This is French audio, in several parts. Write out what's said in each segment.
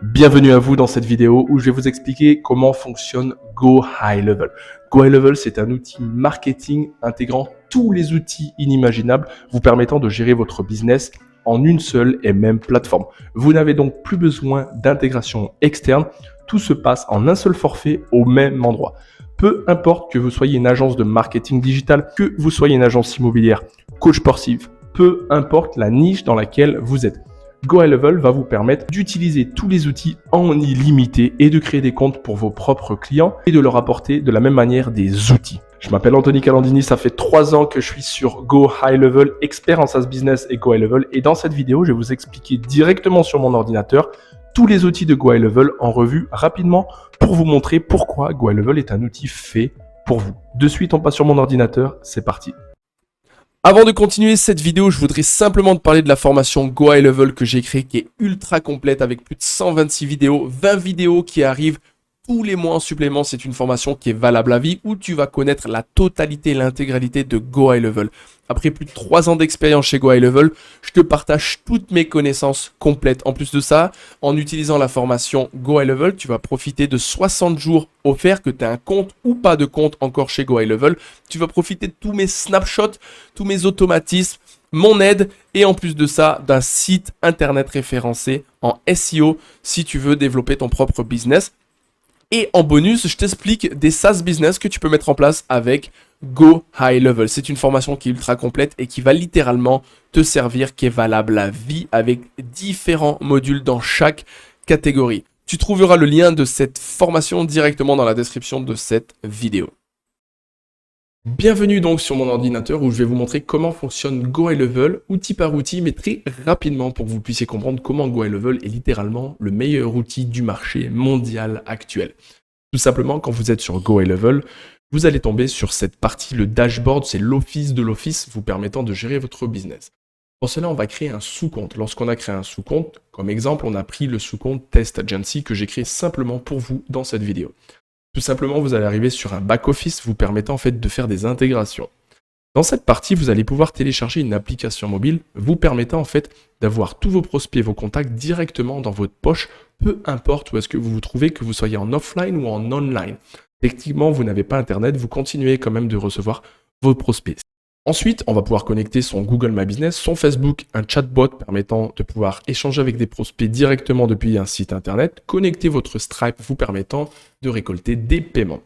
Bienvenue à vous dans cette vidéo où je vais vous expliquer comment fonctionne Go High Level. Go High Level, c'est un outil marketing intégrant tous les outils inimaginables, vous permettant de gérer votre business en une seule et même plateforme. Vous n'avez donc plus besoin d'intégration externe, tout se passe en un seul forfait au même endroit. Peu importe que vous soyez une agence de marketing digital, que vous soyez une agence immobilière, coach sportif, peu importe la niche dans laquelle vous êtes. Go High Level va vous permettre d'utiliser tous les outils en illimité et de créer des comptes pour vos propres clients et de leur apporter de la même manière des outils. Je m'appelle Anthony Calandini, ça fait 3 ans que je suis sur Go High Level, expert en SaaS Business et Go High Level. Et dans cette vidéo, je vais vous expliquer directement sur mon ordinateur tous les outils de Go High Level en revue rapidement pour vous montrer pourquoi Go High Level est un outil fait pour vous. De suite, on passe sur mon ordinateur, c'est parti. Avant de continuer cette vidéo, je voudrais simplement te parler de la formation Go High Level que j'ai créée, qui est ultra complète avec plus de 126 vidéos, 20 vidéos qui arrivent tous les mois en supplément. C'est une formation qui est valable à vie où tu vas connaître la totalité et l'intégralité de Go High Level. Après plus de 3 ans d'expérience chez Go High Level, je te partage toutes mes connaissances complètes. En plus de ça, en utilisant la formation Go High Level, tu vas profiter de 60 jours offerts, que tu aies un compte ou pas de compte encore chez Go High Level. Tu vas profiter de tous mes snapshots, tous mes automatismes, mon aide et en plus de ça, d'un site internet référencé en SEO si tu veux développer ton propre business. Et en bonus, je t'explique des SaaS business que tu peux mettre en place avec Go High Level. C'est une formation qui est ultra complète et qui va littéralement te servir, qui est valable à vie avec différents modules dans chaque catégorie. Tu trouveras le lien de cette formation directement dans la description de cette vidéo. Bienvenue donc sur mon ordinateur où je vais vous montrer comment fonctionne Go High Level, outil par outil, mais très rapidement pour que vous puissiez comprendre comment Go High Level est littéralement le meilleur outil du marché mondial actuel. Tout simplement, quand vous êtes sur Go High Level, vous allez tomber sur cette partie, le dashboard, c'est l'office de l'office vous permettant de gérer votre business. Pour cela, on va créer un sous-compte. Lorsqu'on a créé un sous-compte, comme exemple, on a pris le sous-compte Test Agency que j'ai créé simplement pour vous dans cette vidéo. Tout simplement, vous allez arriver sur un back-office vous permettant en fait de faire des intégrations. Dans cette partie, vous allez pouvoir télécharger une application mobile vous permettant en fait d'avoir tous vos prospects, vos contacts directement dans votre poche, peu importe où est-ce que vous vous trouvez, que vous soyez en offline ou en online. Techniquement, vous n'avez pas Internet, vous continuez quand même de recevoir vos prospects. Ensuite, on va pouvoir connecter son Google My Business, son Facebook, un chatbot permettant de pouvoir échanger avec des prospects directement depuis un site internet, connecter votre Stripe vous permettant de récolter des paiements.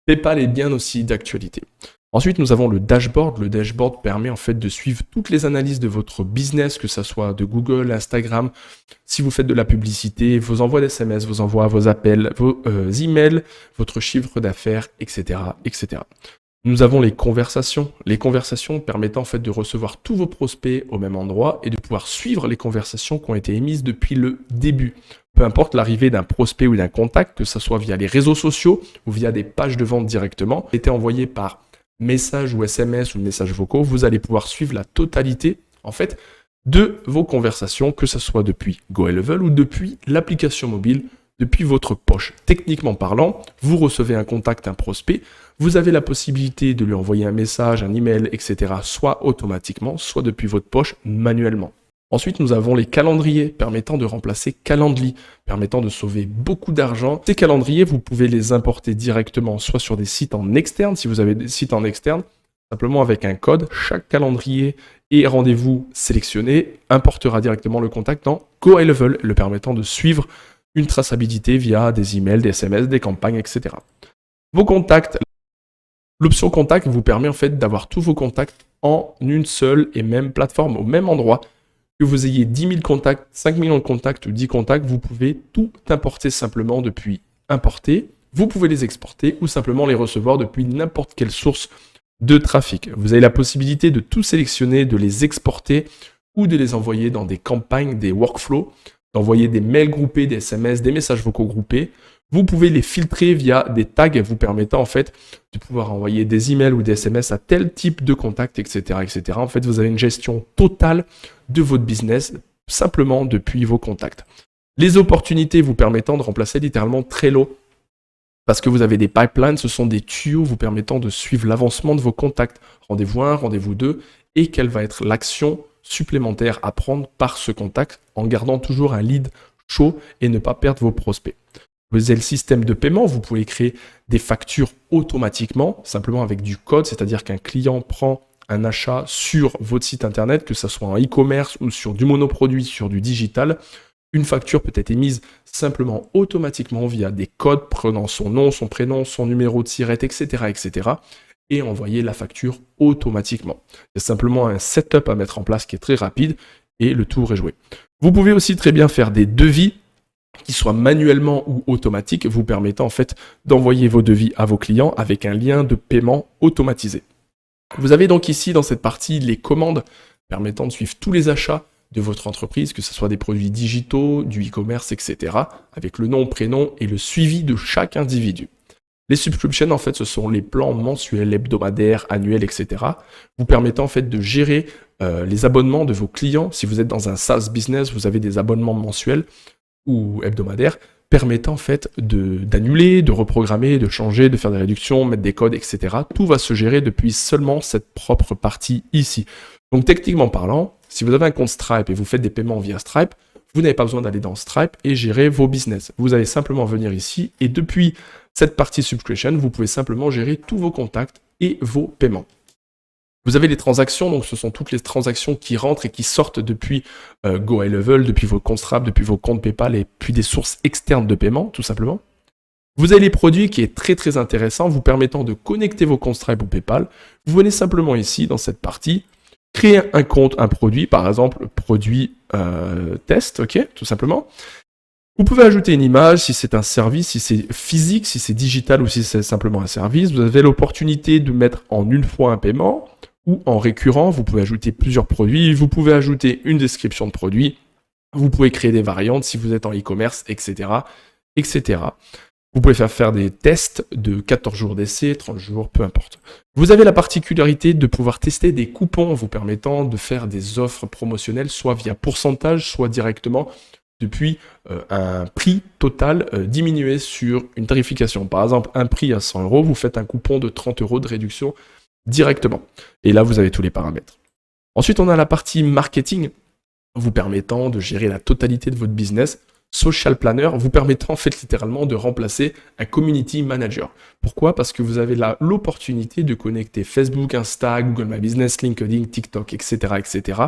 PayPal est bien aussi d'actualité. Ensuite, nous avons le dashboard. Le dashboard permet en fait de suivre toutes les analyses de votre business, que ce soit de Google, Instagram, si vous faites de la publicité, vos envois d'SMS, vos envois, vos appels, vos emails, votre chiffre d'affaires, etc., etc. Nous avons les conversations permettant en fait de recevoir tous vos prospects au même endroit et de pouvoir suivre les conversations qui ont été émises depuis le début. Peu importe l'arrivée d'un prospect ou d'un contact, que ce soit via les réseaux sociaux ou via des pages de vente directement, été envoyé par message ou SMS ou messages vocaux, vous allez pouvoir suivre la totalité en fait de vos conversations, que ce soit depuis Go High Level ou depuis l'application mobile, depuis votre poche. Techniquement parlant, vous recevez un contact, un prospect, vous avez la possibilité de lui envoyer un message, un email, etc. soit automatiquement, soit depuis votre poche manuellement. Ensuite, nous avons les calendriers permettant de remplacer Calendly, permettant de sauver beaucoup d'argent. Ces calendriers, vous pouvez les importer directement soit sur des sites en externe, si vous avez des sites en externe, simplement avec un code. Chaque calendrier et rendez-vous sélectionné importera directement le contact dans Go High Level, le permettant de suivre une traçabilité via des emails, des SMS, des campagnes, etc. Vos contacts. L'option contact vous permet en fait d'avoir tous vos contacts en une seule et même plateforme, au même endroit. Que vous ayez 10 000 contacts, 5 millions de contacts ou 10 contacts, vous pouvez tout importer simplement depuis importer. Vous pouvez les exporter ou simplement les recevoir depuis n'importe quelle source de trafic. Vous avez la possibilité de tout sélectionner, de les exporter ou de les envoyer dans des campagnes, des workflows, d'envoyer des mails groupés, des SMS, des messages vocaux groupés. Vous pouvez les filtrer via des tags vous permettant en fait de pouvoir envoyer des emails ou des SMS à tel type de contact, etc., etc. En fait, vous avez une gestion totale de votre business simplement depuis vos contacts. Les opportunités vous permettant de remplacer littéralement Trello parce que vous avez des pipelines, ce sont des tuyaux vous permettant de suivre l'avancement de vos contacts. Rendez-vous 1, rendez-vous 2 et quelle va être l'action supplémentaire à prendre par ce contact en gardant toujours un lead chaud et ne pas perdre vos prospects. Vous avez le système de paiement, vous pouvez créer des factures automatiquement, simplement avec du code, c'est-à-dire qu'un client prend un achat sur votre site internet, que ce soit en e-commerce ou sur du monoproduit, sur du digital. Une facture peut être émise simplement automatiquement via des codes prenant son nom, son prénom, son numéro de SIRET, etc. et envoyer la facture automatiquement. C'est simplement un setup à mettre en place qui est très rapide et le tour est joué. Vous pouvez aussi très bien faire des devis qui soient manuellement ou automatiques, vous permettant en fait d'envoyer vos devis à vos clients avec un lien de paiement automatisé. Vous avez donc ici dans cette partie les commandes permettant de suivre tous les achats de votre entreprise, que ce soit des produits digitaux, du e-commerce, etc., avec le nom, prénom et le suivi de chaque individu. Les subscriptions, en fait, ce sont les plans mensuels, hebdomadaires, annuels, etc., vous permettant en fait de gérer les abonnements de vos clients. Si vous êtes dans un SaaS business, vous avez des abonnements mensuels ou hebdomadaires, permettant en fait d'annuler, de reprogrammer, de changer, de faire des réductions, mettre des codes, etc. Tout va se gérer depuis seulement cette propre partie ici. Donc techniquement parlant, si vous avez un compte Stripe et vous faites des paiements via Stripe, vous n'avez pas besoin d'aller dans Stripe et gérer vos business. Vous allez simplement venir ici et depuis cette partie subscription, vous pouvez simplement gérer tous vos contacts et vos paiements. Vous avez les transactions, donc ce sont toutes les transactions qui rentrent et qui sortent depuis GoHighLevel, depuis vos comptes Stripe, depuis vos comptes PayPal et puis des sources externes de paiement, tout simplement. Vous avez les produits qui est très très intéressant, vous permettant de connecter vos comptes Stripe ou PayPal. Vous venez simplement ici, dans cette partie, créer un compte, un produit, par exemple, produit test, ok, tout simplement. Vous pouvez ajouter une image si c'est un service, si c'est physique, si c'est digital ou si c'est simplement un service. Vous avez l'opportunité de mettre en une fois un paiement ou en récurrent. Vous pouvez ajouter plusieurs produits. Vous pouvez ajouter une description de produit. Vous pouvez créer des variantes si vous êtes en e-commerce, etc., etc. Vous pouvez faire des tests de 14 jours d'essai, 30 jours, peu importe. Vous avez la particularité de pouvoir tester des coupons vous permettant de faire des offres promotionnelles, soit via pourcentage, soit directement depuis un prix total diminué sur une tarification. Par exemple, un prix à 100 €, vous faites un coupon de 30 € de réduction directement. Et là, vous avez tous les paramètres. Ensuite, on a la partie marketing, vous permettant de gérer la totalité de votre business. Social Planner, vous permettant en fait littéralement de remplacer un Community Manager. Pourquoi? Parce que vous avez là l'opportunité de connecter Facebook, Insta, Google My Business, LinkedIn, TikTok, etc.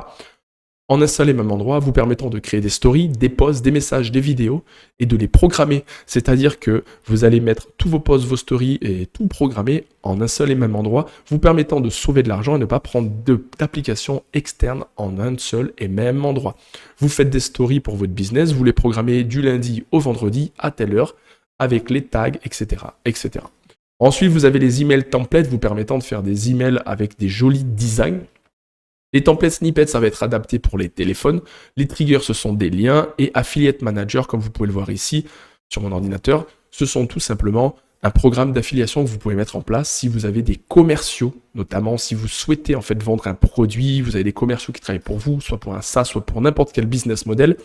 en un seul et même endroit, vous permettant de créer des stories, des posts, des messages, des vidéos et de les programmer. C'est-à-dire que vous allez mettre tous vos posts, vos stories et tout programmer en un seul et même endroit, vous permettant de sauver de l'argent et ne pas prendre d'applications externes en un seul et même endroit. Vous faites des stories pour votre business, vous les programmez du lundi au vendredi à telle heure avec les tags, etc. Ensuite, vous avez les emails templates vous permettant de faire des emails avec des jolis designs. Les templates snippets, ça va être adapté pour les téléphones. Les triggers, ce sont des liens. Et Affiliate Manager, comme vous pouvez le voir ici sur mon ordinateur, ce sont tout simplement un programme d'affiliation que vous pouvez mettre en place si vous avez des commerciaux, notamment si vous souhaitez en fait vendre un produit, vous avez des commerciaux qui travaillent pour vous, soit pour un SaaS, soit pour n'importe quel business model.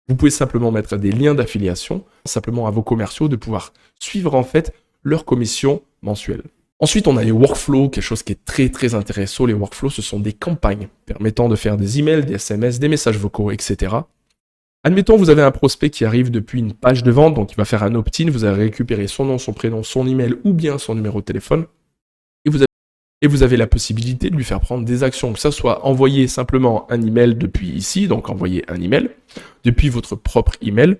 Vous pouvez simplement mettre des liens d'affiliation, simplement à vos commerciaux, de pouvoir suivre en fait leur commission mensuelle. Ensuite, on a les workflows, quelque chose qui est très très intéressant. Les workflows, ce sont des campagnes permettant de faire des emails, des SMS, des messages vocaux, etc. Admettons, vous avez un prospect qui arrive depuis une page de vente, donc il va faire un opt-in, vous allez récupérer son nom, son prénom, son email ou bien son numéro de téléphone. Et vous avez la possibilité de lui faire prendre des actions, que ce soit envoyer simplement un email depuis ici, donc envoyer un email, depuis votre propre email.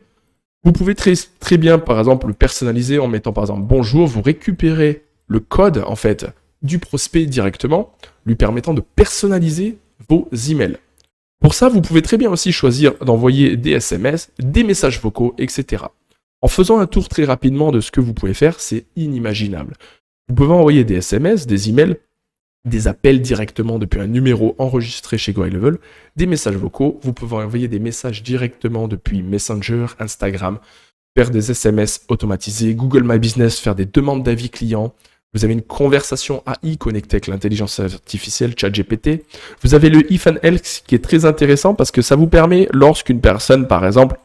Vous pouvez très bien, par exemple, le personnaliser en mettant par exemple « Bonjour », vous récupérez le code en fait du prospect directement, lui permettant de personnaliser vos emails. Pour ça, vous pouvez très bien aussi choisir d'envoyer des SMS, des messages vocaux, etc. En faisant un tour très rapidement de ce que vous pouvez faire, c'est inimaginable. Vous pouvez envoyer des SMS, des emails, des appels directement depuis un numéro enregistré chez GoHighLevel, des messages vocaux, vous pouvez envoyer des messages directement depuis Messenger, Instagram, faire des SMS automatisés, Google My Business, faire des demandes d'avis clients. Vous avez une conversation AI connectée avec l'intelligence artificielle ChatGPT. Vous avez le if and else qui est très intéressant parce que ça vous permet, lorsqu'une personne, par exemple,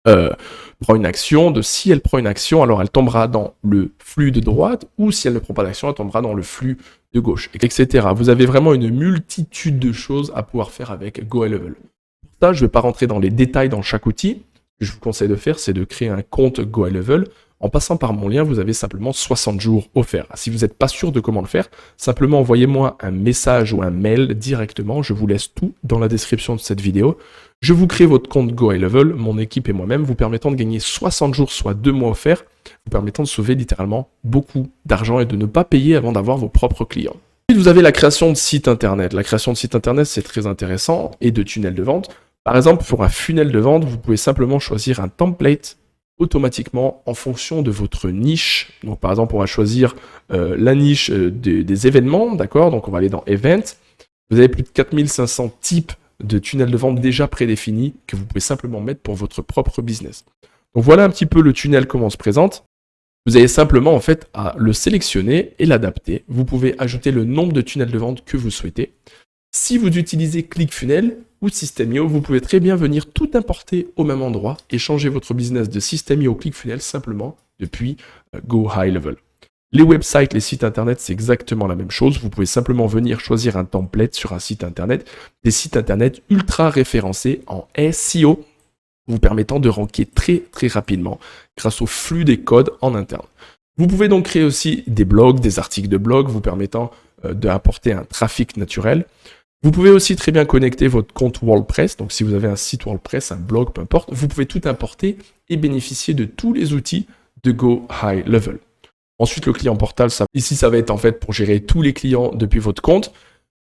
prend une action, si elle prend une action, alors elle tombera dans le flux de droite, ou si elle ne prend pas d'action, elle tombera dans le flux de gauche, etc. Vous avez vraiment une multitude de choses à pouvoir faire avec GoHighLevel. Pour ça, je ne vais pas rentrer dans les détails dans chaque outil. que je vous conseille de faire, c'est de créer un compte GoHighLevel. En passant par mon lien, vous avez simplement 60 jours offerts. Si vous n'êtes pas sûr de comment le faire, simplement envoyez-moi un message ou un mail directement. Je vous laisse tout dans la description de cette vidéo. Je vous crée votre compte GoHighLevel, mon équipe et moi-même, vous permettant de gagner 60 jours, soit 2 mois offerts, vous permettant de sauver littéralement beaucoup d'argent et de ne pas payer avant d'avoir vos propres clients. Ensuite, vous avez la création de sites internet. La création de sites internet, c'est très intéressant, et de tunnels de vente. Par exemple, pour un funnel de vente, vous pouvez simplement choisir un template automatiquement en fonction de votre niche. Donc par exemple, on va choisir la niche des événements, d'accord? Donc on va aller dans Event. Vous avez plus de 4500 types de tunnels de vente déjà prédéfinis que vous pouvez simplement mettre pour votre propre business. Donc voilà un petit peu le tunnel, comment on se présente. Vous avez simplement en fait à le sélectionner et l'adapter. Vous pouvez ajouter le nombre de tunnels de vente que vous souhaitez. Si vous utilisez ClickFunnels ou System.io, vous pouvez très bien venir tout importer au même endroit et changer votre business de System.io au ClickFunnels simplement depuis GoHighLevel. Les websites, les sites internet, c'est exactement la même chose. Vous pouvez simplement venir choisir un template sur un site internet, des sites internet ultra référencés en SEO, vous permettant de ranker très très rapidement grâce au flux des codes en interne. Vous pouvez donc créer aussi des blogs, des articles de blog, vous permettant d'apporter un trafic naturel. Vous pouvez aussi très bien connecter votre compte WordPress. Donc si vous avez un site WordPress, un blog, peu importe, vous pouvez tout importer et bénéficier de tous les outils de GoHighLevel. Ensuite, le client portal, ici, ça va être en fait pour gérer tous les clients depuis votre compte.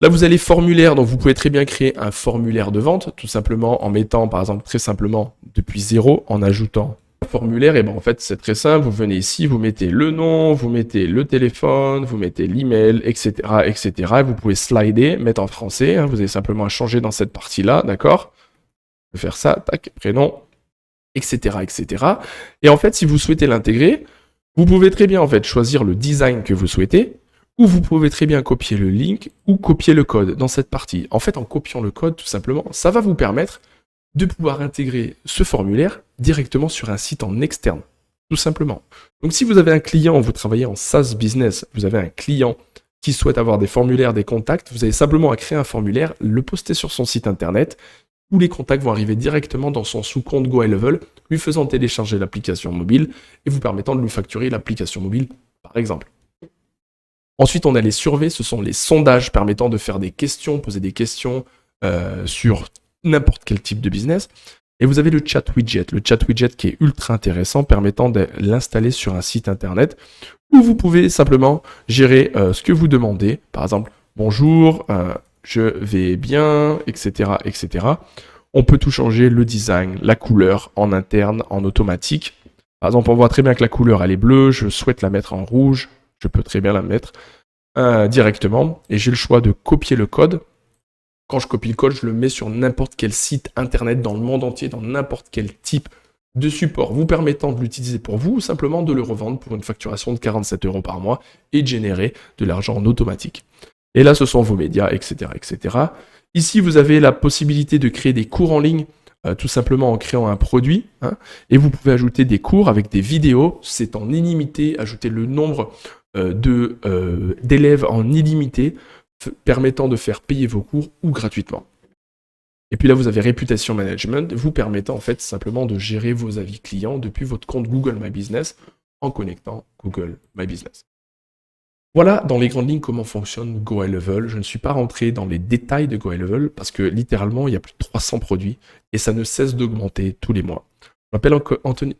Là, vous allez formulaire, donc vous pouvez très bien créer un formulaire de vente, tout simplement en mettant, par exemple, très simplement depuis 0, en ajoutant un formulaire. Et bien en fait, c'est très simple. Vous venez ici, vous mettez le nom, vous mettez le téléphone, vous mettez l'email, etc., etc. Et vous pouvez slider, mettre en français. Vous avez simplement à changer dans cette partie-là, d'accord? Faire ça, tac, prénom, etc., etc. Et en fait, si vous souhaitez l'intégrer, vous pouvez très bien en fait choisir le design que vous souhaitez, ou vous pouvez très bien copier le link ou copier le code dans cette partie. En fait, en copiant le code, tout simplement, ça va vous permettre de pouvoir intégrer ce formulaire directement sur un site en externe, tout simplement. Donc si vous avez un client, vous travaillez en SaaS business, vous avez un client qui souhaite avoir des formulaires, des contacts, vous avez simplement à créer un formulaire, le poster sur son site internet, tous les contacts vont arriver directement dans son sous-compte GoHighLevel, lui faisant télécharger l'application mobile et vous permettant de lui facturer l'application mobile, par exemple. Ensuite, on a les surveys, ce sont les sondages permettant de faire des questions, poser des questions sur n'importe quel type de business. Et vous avez le chat widget qui est ultra intéressant, permettant de l'installer sur un site internet où vous pouvez simplement gérer ce que vous demandez. Par exemple, bonjour, je vais bien, etc., etc. On peut tout changer, le design, la couleur en interne, en automatique. Par exemple, on voit très bien que la couleur, elle est bleue, je souhaite la mettre en rouge, je peux très bien la mettre directement. Et j'ai le choix de copier le code. Quand je copie le code, je le mets sur n'importe quel site internet dans le monde entier, dans n'importe quel type de support, vous permettant de l'utiliser pour vous ou simplement de le revendre pour une facturation de 47 € par mois et de générer de l'argent en automatique. Et là, ce sont vos médias, etc., etc. Ici, vous avez la possibilité de créer des cours en ligne, tout simplement en créant un produit. Et vous pouvez ajouter des cours avec des vidéos. C'est en illimité. Ajouter le nombre d'élèves en illimité, permettant de faire payer vos cours ou gratuitement. Et puis là, vous avez Réputation Management, vous permettant en fait simplement de gérer vos avis clients depuis votre compte Google My Business en connectant Google My Business. Voilà dans les grandes lignes comment fonctionne GoHighLevel. Je ne suis pas rentré dans les détails de GoHighLevel parce que littéralement, il y a plus de 300 produits et ça ne cesse d'augmenter tous les mois. Je m'appelle Anthony.